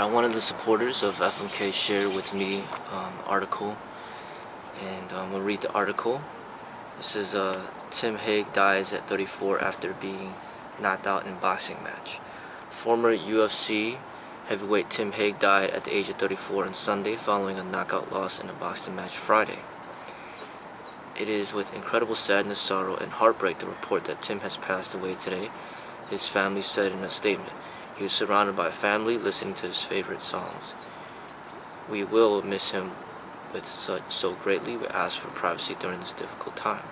One of the supporters of FMK shared with me article, and I'm gonna read the article. This is Tim Hague dies at 34 after being knocked out in boxing match. Former UFC heavyweight Tim Hague died at the age of 34 on Sunday following a knockout loss in a boxing match Friday. It is with incredible sadness, sorrow, and heartbreak to report that Tim has passed away today, his family said in a statement. He was surrounded by family listening to his favorite songs. We will miss him so greatly. We ask for privacy during this difficult time.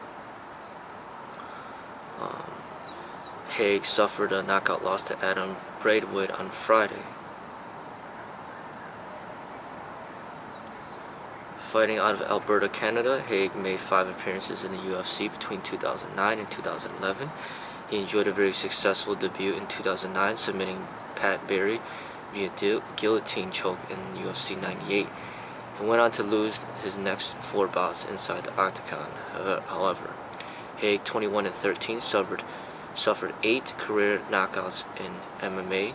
Hague suffered a knockout loss to Adam Braidwood on Friday. Fighting out of Alberta, Canada, Hague made 5 appearances in the UFC between 2009 and 2011. He enjoyed a very successful debut in 2009, submitting Pat Barry via guillotine choke in UFC 98. He went on to lose his next 4 bouts inside the octagon. However, Hague, 21-13, suffered 8 career knockouts in MMA,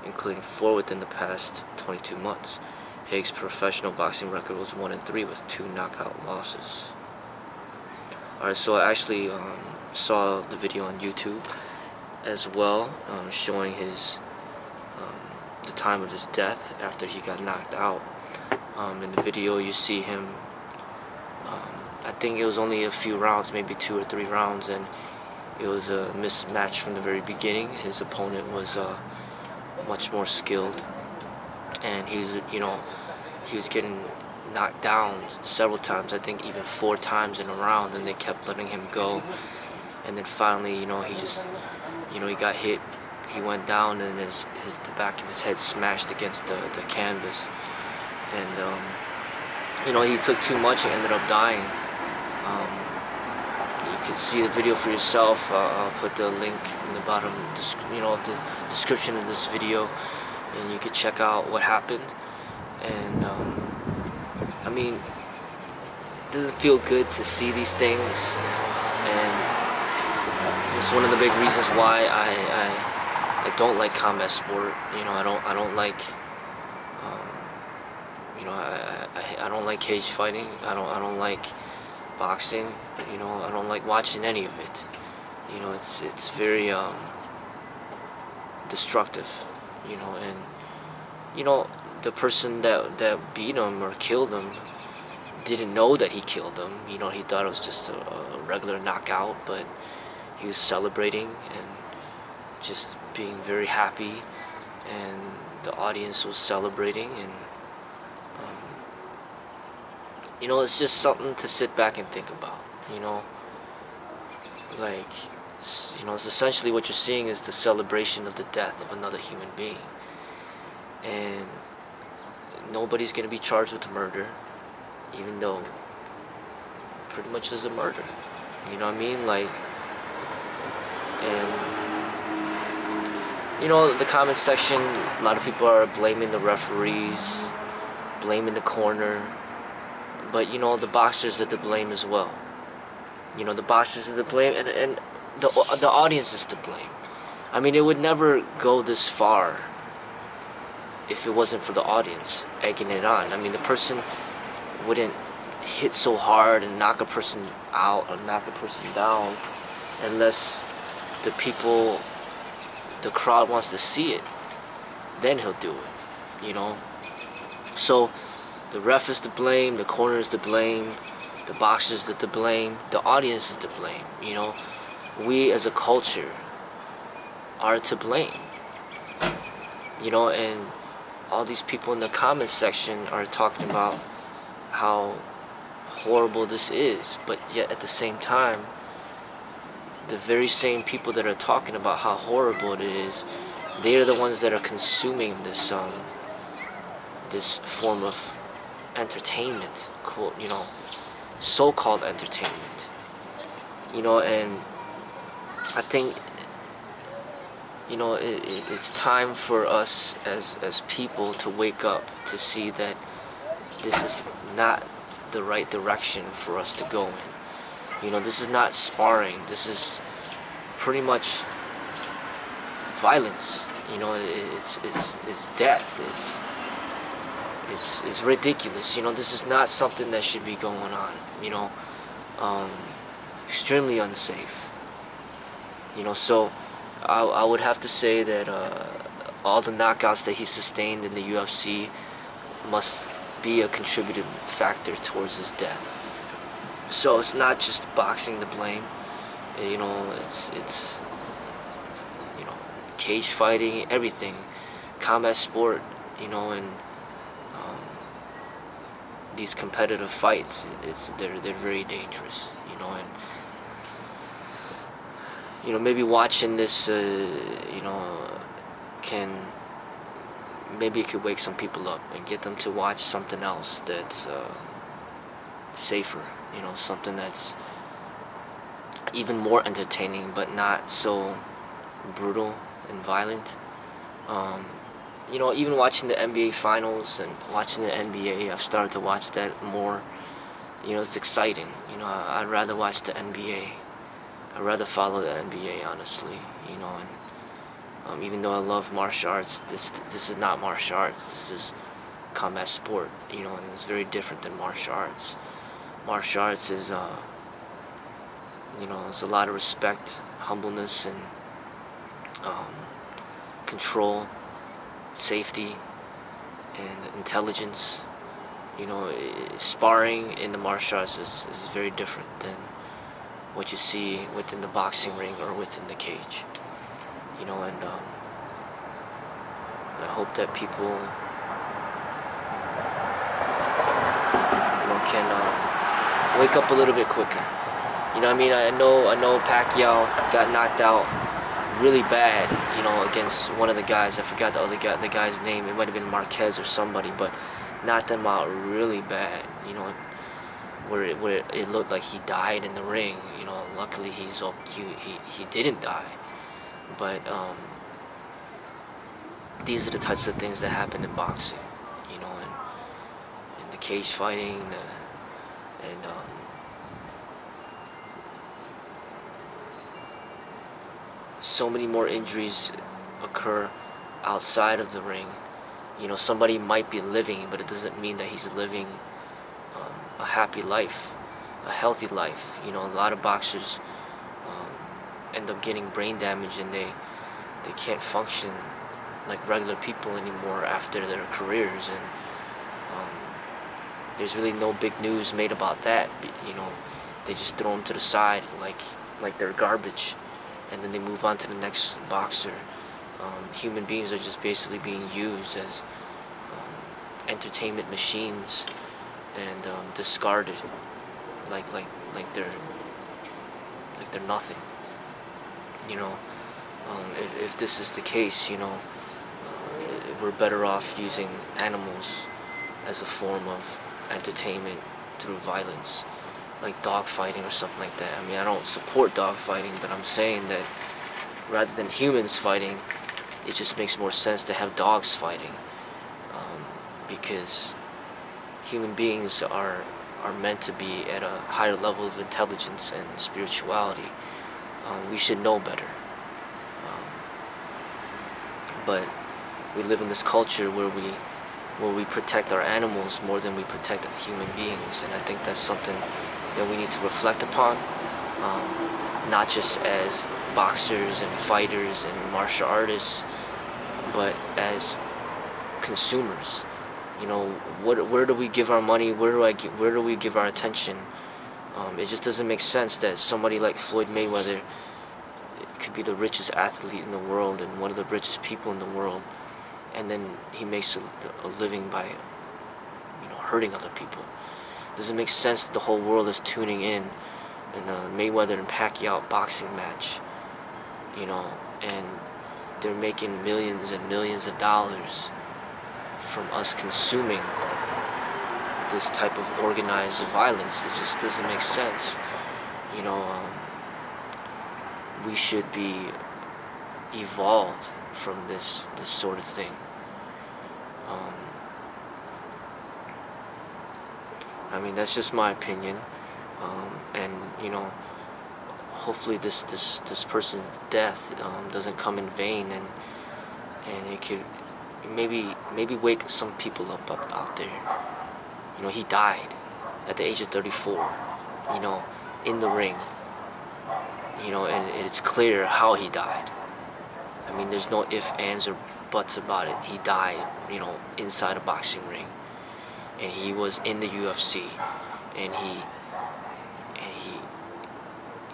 including 4 within the past 22 months. Hague's professional boxing record was 1-3 with 2 knockout losses. Alright, so I actually saw the video on YouTube as well, showing his the time of his death after he got knocked out. In the video you see him, I think it was only a few rounds, maybe 2 or 3 rounds, and it was a mismatch from the very beginning. His opponent was much more skilled, and he was getting knocked down several times, I think even 4 times in a round, and they kept letting him go. And then finally, he just, he got hit, he went down, and the back of his head smashed against the canvas. And, he took too much and ended up dying. You can see the video for yourself. I'll put the link in the bottom, of the description of this video, and you can check out what happened. And, I mean, it doesn't feel good to see these things, and it's one of the big reasons why I don't like combat sport. I don't like I don't like cage fighting. I don't like boxing. I don't like watching any of it. It's very destructive. And the person that beat him or killed him didn't know that he killed him. He thought it was just a regular knockout, but he was celebrating and just being very happy, and the audience was celebrating, and it's just something to sit back and think about. It's essentially what you're seeing is the celebration of the death of another human being, and nobody's gonna be charged with murder, even though pretty much there's a murder. You know what I mean? And the comment section, a lot of people are blaming the referees, blaming the corner, but the boxers are to blame as well. The boxers are to blame, and the audience is to blame. I mean, it would never go this far if it wasn't for the audience egging it on. I mean, the person wouldn't hit so hard and knock a person out or knock a person down unless the crowd wants to see it. Then he'll do it, So the ref is to blame, the corner is to blame, the boxers are to blame, the audience is to blame. We as a culture are to blame. And all these people in the comments section are talking about how horrible this is, but yet at the same time, the very same people that are talking about how horrible it is, they are the ones that are consuming this this form of entertainment, so-called entertainment. And I think it's time for us as people to wake up, to see that this is not the right direction for us to go in. This is not sparring. This is pretty much violence. It's death. It's ridiculous. You know, this is not something that should be going on. You know, um, extremely unsafe. You know, so I would have to say that all the knockouts that he sustained in the UFC must be a contributing factor towards his death. So it's not just boxing to blame. You know, it's you know, cage fighting, everything, combat sport. You know, and these competitive fights, they're very dangerous. You know, and you know, maybe watching this, you know, maybe it could wake some people up and get them to watch something else that's safer. You know, something that's even more entertaining, but not so brutal and violent. You know, even watching the NBA finals and watching the NBA, I've started to watch that more. You know, it's exciting. You know, I'd rather watch the NBA. I'd rather follow the NBA, honestly. You know, and even though I love martial arts, this is not martial arts. This is combat sport. You know, and it's very different than martial arts. Martial arts is, you know, there's a lot of respect, humbleness, and control, safety, and intelligence. You know, sparring in the martial arts is very different than what you see within the boxing ring or within the cage. You know, and I hope that people, you know, can wake up a little bit quicker. You know what I mean? I know Pacquiao got knocked out really bad, you know, against one of the guys. I forgot the guy's name. It might have been Marquez or somebody, but knocked him out really bad. You know, where it looked like he died in the ring. You know, luckily he didn't die. But these are the types of things that happen in boxing. You know, and the cage fighting, and so many more injuries occur outside of the ring. You know, somebody might be living, but it doesn't mean that he's living a happy life, a healthy life. You know, a lot of boxers end up getting brain damage, and they can't function like regular people anymore after their careers. And there's really no big news made about that. You know, they just throw them to the side like they're garbage, and then they move on to the next boxer. Human beings are just basically being used as entertainment machines and discarded like they're nothing. You know, if this is the case, you know, we're better off using animals as a form of entertainment through violence, like dog fighting or something like that. I mean, I don't support dog fighting, but I'm saying that rather than humans fighting, it just makes more sense to have dogs fighting, because human beings are meant to be at a higher level of intelligence and spirituality. We should know better. But we live in this culture where we protect our animals more than we protect human beings, and I think that's something that we need to reflect upon, not just as boxers and fighters and martial artists, but as consumers. You know, where do we give our money? Where do we give our attention? It just doesn't make sense that somebody like Floyd Mayweather could be the richest athlete in the world and one of the richest people in the world, and then he makes a living by, you know, hurting other people. It doesn't make sense that the whole world is tuning in a Mayweather and Pacquiao boxing match, you know, and they're making millions and millions of dollars from us consuming this type of organized violence. It just doesn't make sense. You know, we should be evolved from this sort of thing. I mean, that's just my opinion, and you know, hopefully this person's death doesn't come in vain, and it could, maybe wake some people up out there. You know, he died at the age of 34. You know, in the ring. You know, and it's clear how he died. I mean, there's no ifs, ands, or buts about it. He died, you know, inside a boxing ring, and he was in the UFC, and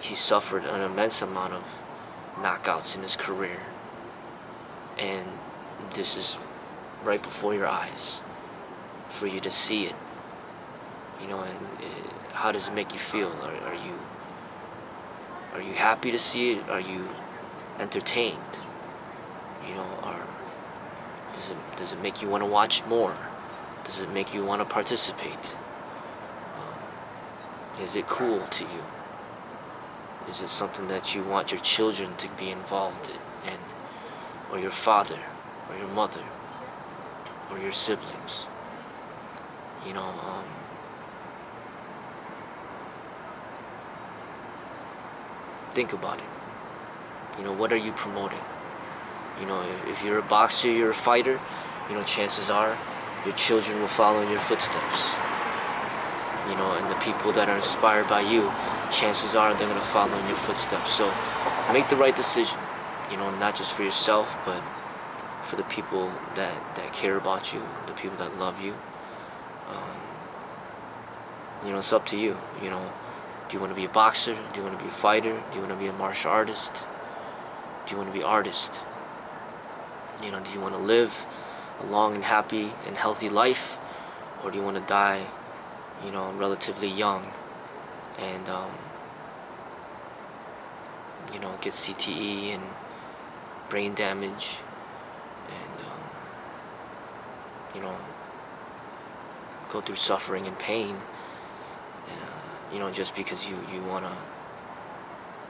he suffered an immense amount of knockouts in his career, and this is right before your eyes for you to see it. You know, and how does it make you feel? Are you happy to see it? Are you entertained? You know, or does it make you want to watch more? Does it make you want to participate? Is it cool to you? Is it something that you want your children to be involved in, or your father, or your mother, or your siblings? You know, think about it. You know, what are you promoting? You know, if you're a boxer, you're a fighter, you know, chances are your children will follow in your footsteps. You know, and the people that are inspired by you, chances are they're going to follow in your footsteps. So make the right decision, you know, not just for yourself, but for the people that care about you, the people that love you. You know, it's up to you. You know, do you want to be a boxer? Do you want to be a fighter? Do you want to be a martial artist? Do you want to be an artist? You know, do you want to live a long and happy and healthy life, or do you want to die, you know, relatively young and you know, get CTE and brain damage and you know, go through suffering and pain, you know, just because you want to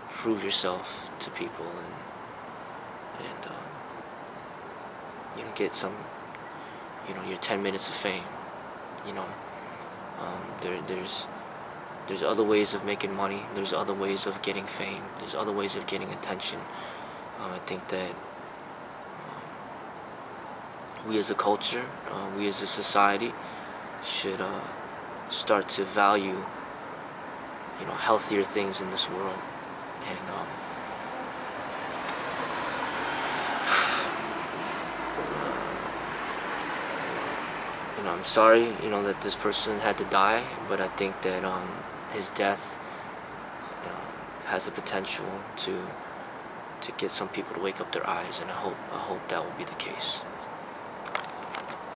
prove yourself to people and you know, get some, you know, your 10 minutes of fame. You know, there's other ways of making money. There's other ways of getting fame. There's other ways of getting attention. I think that we as a culture, we as a society, should start to value, you know, healthier things in this world. And you know, I'm sorry, you know, that this person had to die, but I think that his death has the potential to get some people to wake up their eyes, and I hope that will be the case.